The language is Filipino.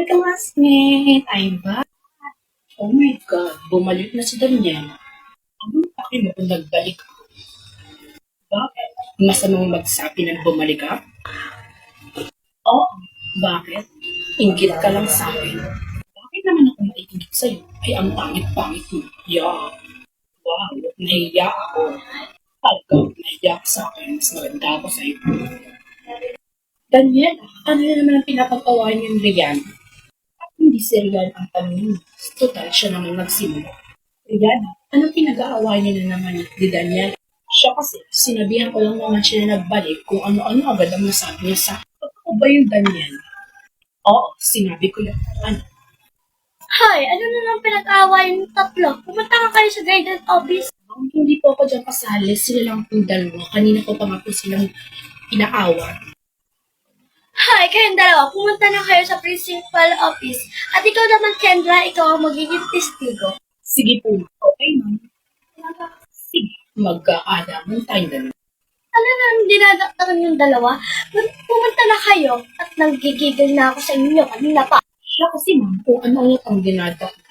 Hi, classmate! I'm back. Oh my God, bumalik na si Daniel. Anong paki mo kung nagbalik ka? Bakit? Masamang magsabi na bumalik ka? Oo. Bakit? Inggit ka lang sa akin. Bakit naman ako maiinggit sa'yo? Ay, ang pangit-pangit mo. Yeah. Wow, nahiya ako. Talagang nahiya ka sa akin. Mas maganda ako sa'yo. Daniel, ano na naman ang pinapag-awayan niyo ni Rian? Hindi si Rian ang tanongin. Total, siya naman nagsimula. Rian, anong pinag-aaway niya na naman ni Daniel? Siya kasi, sinabihan ko lang naman siya na nagbalik kung ano-ano agad ang nasabi niya sa akin. Totoo ba yung Daniel? Oo, sinabi ko yun. Ano? Hi, ano na lang pinag-aaway yung tatlo? Pumunta ka kayo sa guidance office. Hindi po ako dyan kasali. Sila lang pong dalawa. Kanina ko pa nga po silang inaawat. Hi, kayong dalawa, pumunta na kayo sa principal office. At ikaw naman, Kendra, ikaw ang magiging testigo. Sige po, okay ma'am. Sige, magkaalaman tayong dalawa. Ano na ang dinadaktaran yung dalawa? Pumunta na kayo at nanggigigil na ako sa inyo kanina pa. Siya kasi ma'am, kung ano ang dinadakdakan